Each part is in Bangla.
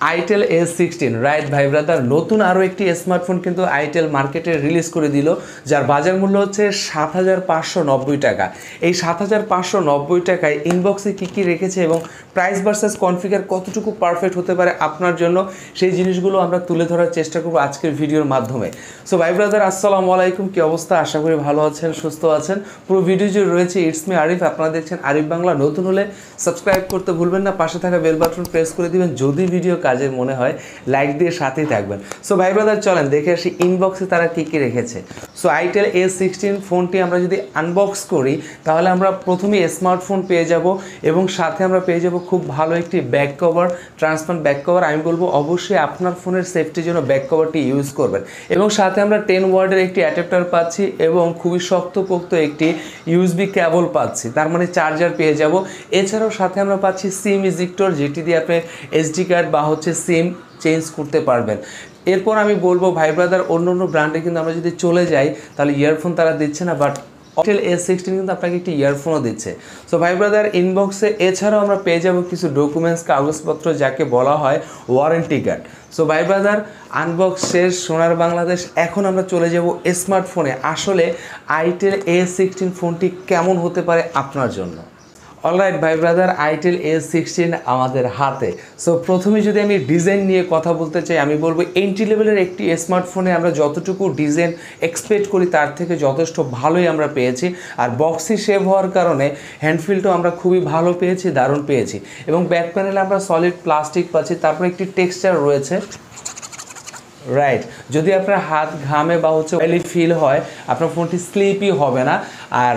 আইটেল A16 রাইট ভাই ব্রাদার, নতুন আরও একটি স্মার্টফোন কিন্তু আইটেল মার্কেটে রিলিজ করে দিল, যার বাজার মূল্য হচ্ছে ৭,৫৯০ টাকা। এই ৭,৫৯০ টাকায় ইনবক্সে কী কী রেখেছে এবং প্রাইস ভার্সেস কনফিগার কতটুকু পারফেক্ট হতে পারে আপনার জন্য, সেই জিনিসগুলো আমরা তুলে ধরার চেষ্টা করব আজকের ভিডিওর মাধ্যমে। সো ভাই ব্রাদার আসসালামু আলাইকুম, কী অবস্থা? আশা করি ভালো আছেন, সুস্থ আছেন। পুরো ভিডিও জুড়ে রয়েছে ইটস মি আরিফ। আপনারা দেখছেন আরিফ বাংলা। নতুন হলে সাবস্ক্রাইব করতে ভুলবেন না, পাশে থাকা বেল বাটন প্রেস করে দিবেন। যদি ভিডিও কাজের মনে হয় লাইক দিয়ে সাথেই থাকবেন। সো ভাই ব্রাদার চলেন দেখে আসি ইনবক্সে তারা কী কী রেখেছে। সো আইটেল A16 ফোনটি আমরা যদি আনবক্স করি তাহলে আমরা প্রথমেই স্মার্টফোন পেয়ে যাব এবং সাথে আমরা পেয়ে যাব খুব ভালো একটি back cover, transparent back cover. আমি বলবো অবশ্যই আপনার ফোনের সেফটির জন্য ব্যাক কভারটি ইউজ করবেন। এবং সাথে আমরা 10 ওয়াটের একটি অ্যাডাপ্টার পাচ্ছি এবং খুবই শক্তপোক্ত একটি ইউএসবি কেবল পাচ্ছি, তার মানে চার্জার পেয়ে যাব। এছাড়াও সাথে আমরা পাচ্ছি সিম ইজেক্টর, যেটি দিয়ে আপনি এসডি কার্ড বা সিম চেঞ্জ করতে পারবেন। এরপর আমি বলবো ভাই ব্রাদার অন্য অন্য ব্র্যান্ডে কিন্তু আমরা যদি চলে যাই তাহলে ইয়ারফোন তারা দিচ্ছে না, বাট আইটেল A16 কিন্তু আপনাকে একটি ইয়ারফোনও দিচ্ছে। সো ভাই ব্রাদার ইনবক্সে এছাড়াও আমরা পেয়ে যাব কিছু ডকুমেন্টস, কাগজপত্র, যাকে বলা হয় ওয়ারেন্টি কার্ড। সো ভাই ব্রাদার আনবক্স শেষ, সোনার বাংলাদেশ। এখন আমরা চলে যাব স্মার্টফোনে। আসলে আইটেল A16 ফোনটি কেমন হতে পারে আপনার জন্য। অলরাইট ভাই ব্রাদার, আইটেল A16 আমাদের হাতে। সো প্রথমে যদি আমি ডিজাইন নিয়ে কথা বলতে চাই, আমি বলবো এন্ট্রি লেভেলের একটি স্মার্টফোনে আমরা যতটুকু ডিজাইন এক্সপেক্ট করি তার থেকে যথেষ্ট ভালোই আমরা পেয়েছি। আর বক্সি শেভ হওয়ার কারণে হ্যান্ডফিলটাও আমরা খুবই ভালো পেয়েছি, দারুণ পেয়েছি। এবং ব্যাক প্যানেলে আমরা সলিড প্লাস্টিক পাচ্ছি, তারপরে একটি টেক্সচার রয়েছে। রাইট, যদি আপনার হাত ঘামে বা অয়েলি ফিল হয় আপনার ফোনটি স্লিপই হবে না। আর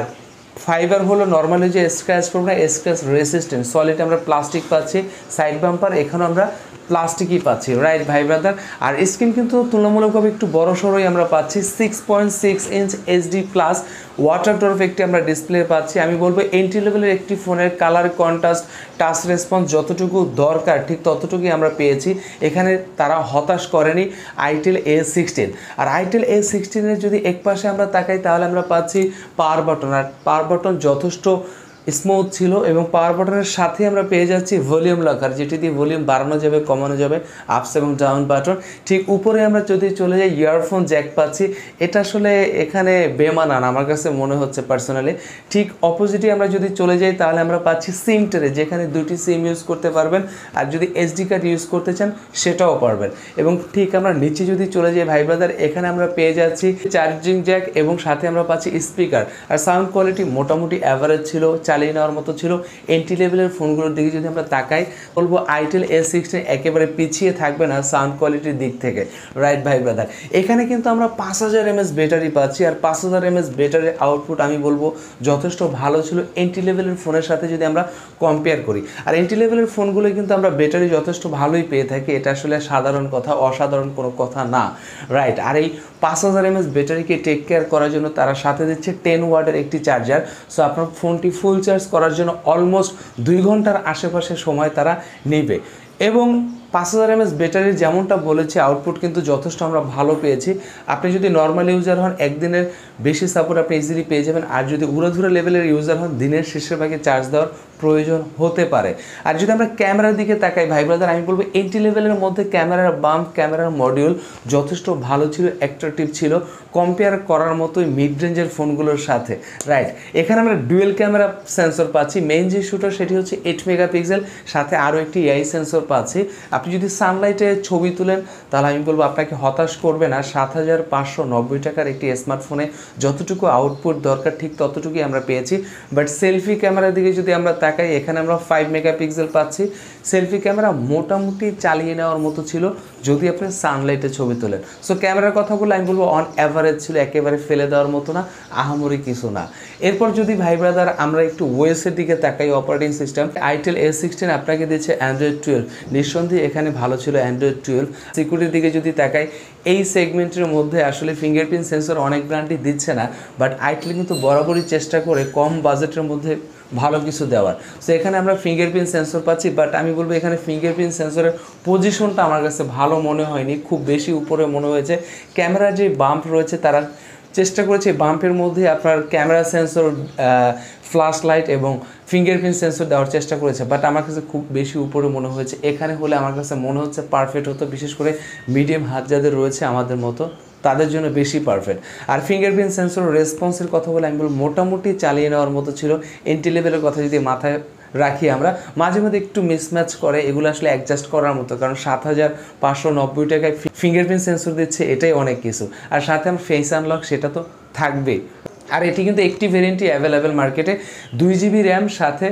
ফাইবার হলো নর্মালি যে স্ক্র্যাচ করবো না, স্ক্র্যাচ রেসিস্ট্যান্ট। সলিড আমরা প্লাস্টিক পাচ্ছি, সাইড বাম্পার এখানে আমরা প্লাস্টিকই পাচ্ছি। রাইট ভাই ব্রাদার, আর স্ক্রিন কিন্তু তুলনামূলকভাবে একটু বড় সড়োই আমরা পাচ্ছি। 6.6 ইঞ্চ এইচডি প্লাস ওয়াটার টর্ফ একটি আমরা ডিসপ্লে পাচ্ছি। আমি বলবো এন্ট্রি লেভেলের একটি ফোনের কালার কন্ট্রাস্ট, টাচ রেসপন্স যতটুকু দরকার ঠিক ততটুকুই আমরা পেয়েছি। এখানে তারা হতাশ করেনি আইটেল A16। আর আইটেল A16 এর যদি এক পাশে আমরা তাকাই তাহলে আমরা পাচ্ছি পাওয়ার বাটন। আর পাওয়ার বাটন যথেষ্ট স্মুথ ছিল এবং পাওয়ার বাটনের সাথে আমরা পেয়ে যাচ্ছি ভলিউম লকার, যেটি দিয়ে ভলিউম বাড়ানো যাবে, কমানো যাবে, আপস এবং ডাউন বাটন। ঠিক উপরে আমরা যদি চলে যাই ইয়ারফোন জ্যাক পাচ্ছি। এটা আসলে এখানে বেমানান আমার কাছে মনে হচ্ছে পার্সোনালি। ঠিক অপোজিটে আমরা যদি চলে যাই তাহলে আমরা পাচ্ছি সিম ট্রে, যেখানে দুটি সিম ইউজ করতে পারবেন। আর যদি এসডি কার্ড ইউজ করতে চান সেটাও পারবেন। এবং ঠিক আমরা নিচে যদি চলে যাই ভাই ব্রাদার, এখানে আমরা পেয়ে যাচ্ছি চার্জিং জ্যাক এবং সাথে আমরা পাচ্ছি স্পিকার। আর সাউন্ড কোয়ালিটি মোটামুটি অ্যাভারেজ ছিল, চালিয়ে নেওয়ার মতো ছিল। এন্ট্রি লেভেলের ফোনগুলোর দিকে যদি আমরা তাকাই বলবো আইটেল A16 একেবারে পিছিয়ে থাকবে না সাউন্ড কোয়ালিটির দিক থেকে। রাইট ভাই ব্রাদার, এখানে কিন্তু আমরা 5000 mAh ব্যাটারি পাচ্ছি। আর 5000 mAh ব্যাটারির আউটপুট আমি বলবো যথেষ্ট ভালো ছিল এন্ট্রি লেভেলের ফোনের সাথে যদি আমরা কম্পেয়ার করি। আর এন্ট্রি লেভেলের ফোনগুলো কিন্তু আমরা ব্যাটারি যথেষ্ট ভালোই পেয়ে থাকি, এটা আসলে সাধারণ কথা, অসাধারণ কোনো কথা না। রাইট, আর এই 5000 mAh ব্যাটারিকে টেক কেয়ার করার জন্য তারা সাথে দিচ্ছে 10 ওয়াটের একটি চার্জার। সো আপনার ফোনটি ফুল চার্জ করার জন্য অলমোস্ট 2 ঘন্টার আশেপাশে সময় তারা নেবে। এবং 5000 mAh ব্যাটারির যেমনটা বলেছি আউটপুট কিন্তু যথেষ্ট আমরা ভালো পেয়েছি। আপনি যদি নর্মাল ইউজার হন একদিনের বেশি সাপোর্ট আপনি ইজিলি পেয়ে যাবেন। আর যদি উড়াধুরা লেভেলের ইউজার হন দিনের শেষের ভাগে চার্জ দেওয়ার প্রয়োজন হতে পারে। আর যদি আমরা ক্যামেরার দিকে তাকাই ভাই ব্রাদার, আমি বলবো এন্ট্রি লেভেলের মধ্যে ক্যামেরার বাম্প, ক্যামেরার মডিউল যথেষ্ট ভালো ছিল, অ্যাট্রাকটিভ ছিল, কম্পেয়ার করার মতোই মিড রেঞ্জের ফোনগুলোর সাথে। রাইট, এখানে আমরা ডুয়েল ক্যামেরা সেন্সর পাচ্ছি। মেইন যে শুটার সেটি হচ্ছে 8 মেগাপিক্সেল, সাথে আরও একটি এআই সেন্সর পাচ্ছি। আপনি যদি সানলাইটে ছবি তুলেন তাহলে আমি বলবো আপনাকে হতাশ করবে না। 7590 টাকার একটি স্মার্টফোনে যতটুকু আউটপুট দরকার ঠিক ততটুকুই আমরা পেয়েছি। বাট সেলফি ক্যামেরার দিকে যদি আমরা তাকাই এখানে আমরা 5 মেগাপিক্সেল পাচ্ছি। সেলফি ক্যামেরা মোটামুটি চালিয়ে নেওয়ার মতো ছিল যদি আপনি সানলাইটে ছবি তোলেন। সো ক্যামেরার কথা বলে আমি বলবো অন অ্যাভারেজ ছিল, একেবারে ফেলে দেওয়ার মতো না, আহামরি কিছু না। এরপর যদি ভাই ব্রাদার আমরা একটু ওএসের দিকে তাকাই, অপারেটিং সিস্টেম আইটেল A16 আপনাকে দিচ্ছে অ্যান্ড্রয়েড 12। নিঃসন্দেহে এখানে ভালো ছিল অ্যান্ড্রয়েড 12। সিকিউরিটির দিকে যদি তাকাই এই সেগমেন্টের মধ্যে আসলে ফিঙ্গারপ্রিন্ট সেন্সর অনেক ব্র্যান্ডই দিচ্ছে না, বাট আইটেল কিন্তু বরাবরই চেষ্টা করে কম বাজেটের মধ্যে ভালো কিছু দেওয়ার। সো এখানে আমরা ফিঙ্গারপ্রিন্ট সেন্সর পাচ্ছি, বাট আমি বলবো এখানে ফিঙ্গারপ্রিন্ট সেন্সরের পজিশনটা আমার কাছে ভালো মনে হয়নি, খুব বেশি উপরে মনে হয়েছে। ক্যামেরার যে বাম্প রয়েছে তারা চেষ্টা করেছে বাম্পের মধ্যে আপনার ক্যামেরা সেন্সর, ফ্ল্যাশ লাইট এবং ফিঙ্গারপ্রিন্ট সেন্সর দেওয়ার চেষ্টা করেছে, বাট আমার কাছে খুব বেশি উপরে মনে হয়েছে। এখানে হলে আমার কাছে মনে হচ্ছে পারফেক্ট হতো, বিশেষ করে মিডিয়াম হাত যাদের রয়েছে আমাদের মতো তাদের জন্য বেশি পারফেক্ট। আর ফিঙ্গারপ্রিন্ট সেন্সর রেসপন্সের কথা বলে আমি বলবো মোটামুটি চালিয়ে নেওয়ার মতো ছিল। এন্ট্রি লেভেলের কথা যদি মাথায় রাখি আমরা, মাঝে মধ্যে একটু মিসম্যাচ করে, এগুলো আসলে অ্যাডজাস্ট করার মতো, কারণ 7,590 টাকায় ফিঙ্গারপ্রিন্ট সেন্সর দিচ্ছে, এটাই অনেক কিছু। আর সাথে আমার ফেস আনলক সেটা তো থাকবেই। আর এটি কিন্তু একটি ভেরিয়েন্টই অ্যাভেলেবেল মার্কেটে, 2GB র্যাম সাথে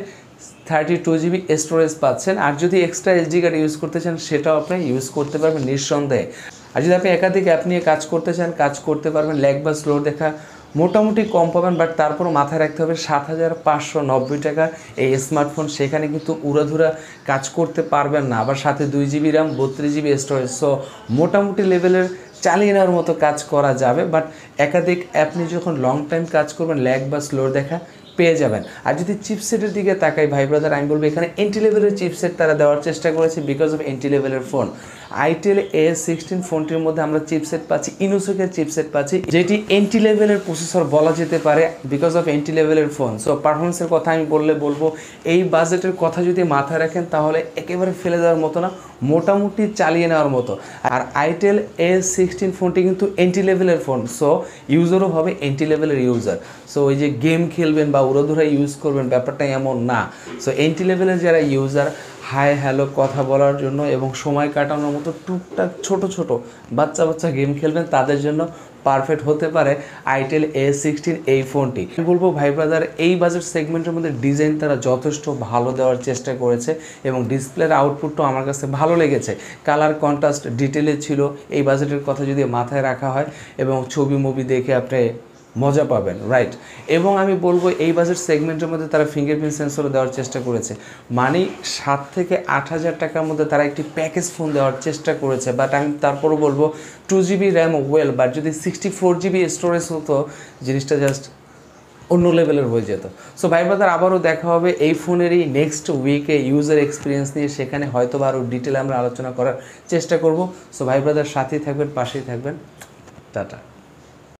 32GB স্টোরেজ পাচ্ছেন। আর যদি এক্সট্রা SD কার্ড ইউজ করতে চান সেটাও আপনি ইউজ করতে পারবেন নিঃসন্দেহে। আর যদি আপনি একাধিক অ্যাপ নিয়ে কাজ করতে চান, কাজ করতে পারবেন। ল্যাগ বা স্লো দেখা মোটামুটি কম পাবেন, বাট তারপরও মাথায় রাখতে হবে 7,590 টাকা এই স্মার্টফোন, সেখানে কিন্তু উড়াধুরা কাজ করতে পারবেন না। আবার সাথে 2GB RAM 32GB storage, so মোটামুটি লেভেলের চালিয়ে নেওয়ার মতো কাজ করা যাবে। বাট একাধিক অ্যাপ নিয়ে যখন লং টাইম কাজ করবেন ল্যাগ বা স্লোর দেখা পেয়ে যাবেন। আর যদি চিপসেটের দিকে তাকাই ভাই ব্রাদার, আমি বলবো এখানে এন্ট্রি লেভেলের চিপসেট তারা দেওয়ার চেষ্টা করেছে বিকজ অফ এন্ট্রি লেভেলের ফোন। আইটেল A16 ফোনটির মধ্যে আমরা চিপসেট পাচ্ছি, ইনোসকের চিপসেট পাচ্ছি, যেটি এন্ট্রি লেভেলের প্রসেসর বলা যেতে পারে বিকজ অফ এন্ট্রি লেভেলের ফোন। সো পারফরমেন্সের কথা আমি বলবো এই বাজেটের কথা যদি মাথায় রাখেন তাহলে একেবারে ফেলে দেওয়ার মতো না, মোটামুটি চালিয়ে নেওয়ার মতো। আর আইটেল A16 ফোনটি কিন্তু এন্ট্রি লেভেলের ফোন, সো ইউজারও হবে এন্ট্রি লেভেলের ইউজার। সো ওই যে গেম খেলবেন বা উড়োধুরা ইউজ করবেন ব্যাপারটা এমন না। সো এন্ট্রি লেভেলের যারা ইউজার হাই হ্যালো কথা বলার জন্য এবং সময় কাটানোর মতো টুকটাক ছোট বাচ্চা গেম খেলবেন তাদের জন্য পারফেক্ট হতে পারে আইটেল A16 এই ফোনটি। আমি বলবো ভাই ব্রাদার এই বাজেট সেগমেন্টের মধ্যে ডিজাইন তারা যথেষ্ট ভালো দেওয়ার চেষ্টা করেছে এবং ডিসপ্লের আউটপুটটাও আমার কাছে ভালো লেগেছে। কালার কন্ট্রাস্ট ডিটেলে ছিল, এই বাজেটের কথা যদি মাথায় রাখা হয়, এবং ছবি মুভি দেখে আপনি মজা পাবেন, রাইট। এবং আমি বলবো এই বাজেট সেগমেন্টের মধ্যে তারা ফিঙ্গারপ্রিন্ট সেন্সরও দেওয়ার চেষ্টা করেছে, মানে 7 থেকে 8,000 টাকার মধ্যে তারা একটি প্যাকেজ ফোন দেওয়ার চেষ্টা করেছে। বাট আমি তারপরও বলবো 2GB র্যাম ওয়েল, বাট যদি 64GB স্টোরেজ হতো জিনিসটা জাস্ট অন্য লেভেলের হয়ে যেত। সো ভাই ব্রাদার আবারও দেখা হবে এই ফোনেরই নেক্সট উইকে ইউজার এক্সপিরিয়েন্স নিয়ে, সেখানে হয়তো বা আরও ডিটেলে আমরা আলোচনা করার চেষ্টা করব। সো ভাই ব্রাদার সাথেই থাকবেন, পাশেই থাকবেন, টাটা।